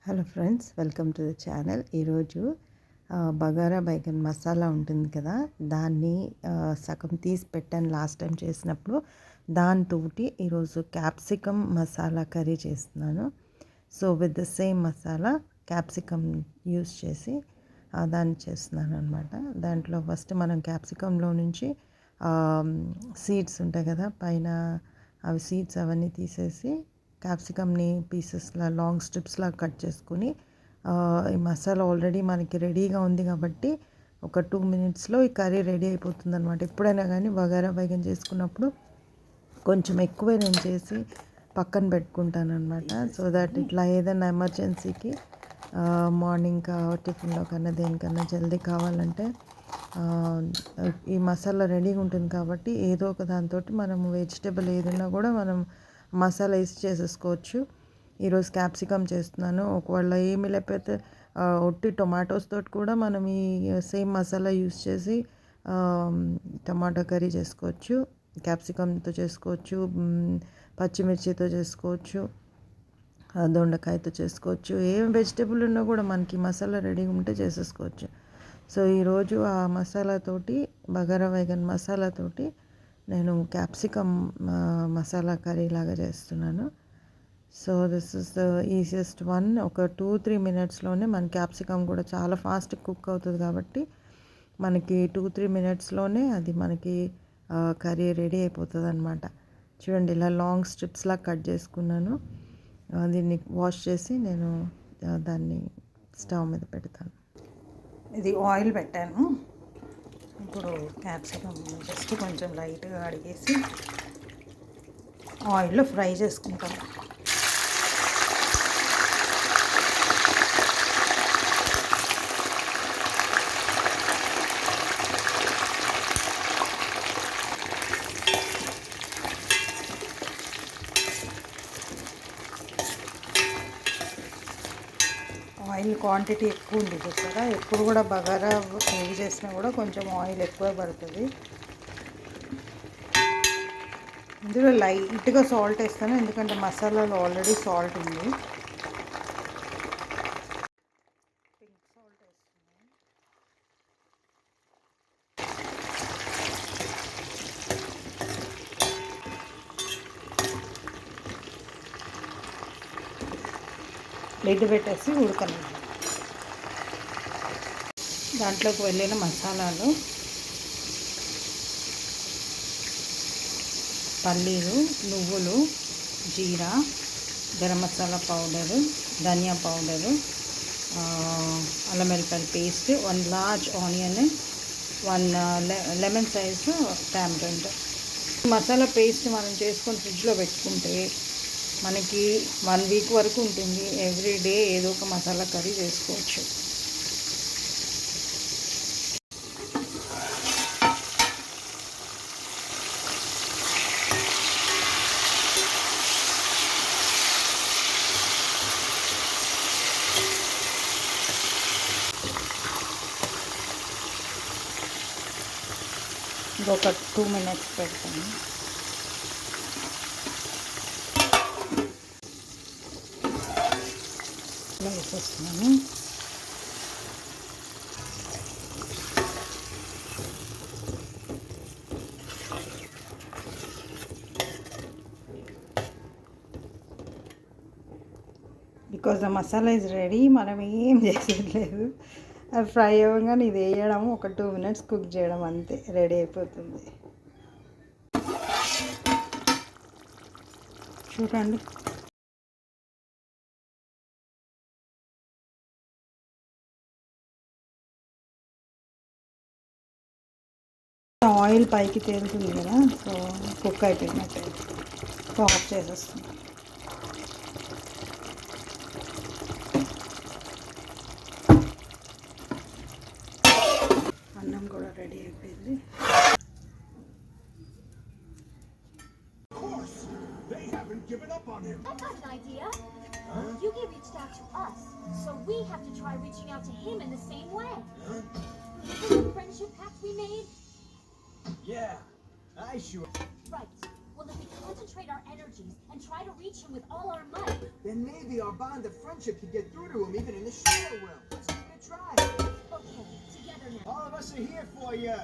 Hello friends, welcome to the channel. ఈరోజు బగారా బైగన్ మసాలా ఉంటుంది కదా, దాన్ని సగం తీసి పెట్టాను లాస్ట్ టైం చేసినప్పుడు. దాంతోటి ఈరోజు క్యాప్సికమ్ మసాలా కర్రీ చేస్తున్నాను. So with the same masala capsicum use చేసి దాన్ని చేస్తున్నాను అనమాట. దాంట్లో ఫస్ట్ మనం క్యాప్సికంలో నుంచి సీడ్స్ ఉంటాయి కదా పైన, అవి సీడ్స్ అవన్నీ తీసేసి క్యాప్సికమ్ని పీసెస్లా లాంగ్ స్ట్రిప్స్లా కట్ చేసుకుని, ఈ మసాలా ఆల్రెడీ మనకి రెడీగా ఉంది కాబట్టి ఒక 2 మినిట్స్లో ఈ కర్రీ రెడీ అయిపోతుంది అనమాట. ఎప్పుడైనా కానీ బగారా బైగన్ చేసుకున్నప్పుడు కొంచెం ఎక్కువే నేను చేసి పక్కన పెట్టుకుంటాను అనమాట. సో దట్ ఇట్లా ఏదైనా ఎమర్జెన్సీకి మార్నింగ్ టిఫిన్లో కన్నా దేనికన్నా జల్దీ కావాలంటే ఈ మసాలా రెడీగా ఉంటుంది కాబట్టి ఏదో ఒక దాంతో మనము వెజిటేబుల్ ఏదైనా కూడా మనం మసాలా వేసి చేసేసుకోవచ్చు. ఈరోజు క్యాప్సికమ్ చేస్తున్నాను. ఒకవేళ ఏమి లేకపోతే ఒట్టి టొమాటోస్ తోటి కూడా మనం ఈ సేమ్ మసాలా యూస్ చేసి టమాటా కర్రీ చేసుకోవచ్చు, క్యాప్సికమ్తో చేసుకోవచ్చు, పచ్చిమిర్చితో చేసుకోవచ్చు, దొండకాయతో చేసుకోవచ్చు. ఏం వెజిటేబుల్ ఉన్నా కూడా మనకి మసాలా రెడీగా ఉంటే చేసేసుకోవచ్చు. సో ఈరోజు ఆ మసాలాతోటి, బగారా బైగన్ మసాలాతోటి నేను క్యాప్సికమ్ మసాలా కర్రీ లాగా చేస్తున్నాను. So this is the easiest one. ఒక 2-3 మినిట్స్లోనే మన క్యాప్సికమ్ కూడా చాలా ఫాస్ట్ కుక్ అవుతుంది కాబట్టి మనకి 2-3 మినిట్స్లోనే అది మనకి కర్రీ రెడీ అయిపోతుంది అనమాట. చూడండి, ఇలా లాంగ్ స్ట్రిప్స్లా కట్ చేసుకున్నాను. దీన్ని వాష్ చేసి నేను దాన్ని స్టవ్ మీద పెడతాను. ఇది ఆయిల్ పెట్టాను. ఇప్పుడు క్యాప్సికమ్ జస్ట్ కొంచెం లైట్గా అడిగేసి ఆయిల్లో ఫ్రై చేసుకుంటాం. ఆయిల్ క్వాంటిటీ ఎక్కువ ఉంది చూసారా. ఎప్పుడు కూడా బగారా ఏవి చేసినా కూడా కొంచెం ఆయిల్ ఎక్కువ పడుతుంది. ఇందులో లైట్గా సాల్ట్ వేస్తాను, ఎందుకంటే మసాలాలో ఆల్రెడీ సాల్ట్ ఉంది. పింక్ సాల్ట్ వేస్తున్నాను. లిడ్ పెట్టేసి ఉడకనివ్వాలి. దాంట్లోకి వెళ్ళిన మసాలాలు పల్లీలు, నువ్వులు, జీరా, గరం మసాలా పౌడరు, ధనియా పౌడరు, అల్లం వెల్లిపాయ paste, 1 large onion, 1 lemon size tamarind. Masala paste మనం చేసుకొని ఫ్రిడ్జ్లో పెట్టుకుంటే మనకి 1 వీక్ వరకు ఉంటుంది. ఎవ్రీ డే ఏదో ఒక మసాలా కర్రీ చేసుకోవచ్చు. ఇంకొక 2 మినిట్స్ పెడతాను. ఇలా వేసేస్తున్నాను. Because the masala is ready, మనం ఏం చేసేయలేదు. అది ఫ్రై అవ్వగానే ఇది వేయడం, ఒక 2 మినిట్స్ కుక్ చేయడం, అంతే రెడీ అయిపోతుంది. చూడండి, ఆయిల్ పైకి తేలుతుంది కదా, సో కుక్ అయిపోయినట్టే. ఆఫ్ చేసేస్తుంది. అన్నం కూడా రెడీ అయిపోయింది. Given up on him. I got an idea. Yugi reached out to us, so we have to try reaching out to him in the same way. The friendship pact we made? Yeah, I sure. Right. Well, if we concentrate our energies and try to reach him with all our might. Then maybe our bond of friendship could get through to him even in the shadow realm. Let's give it a try. Okay, together now. All of us are here for you.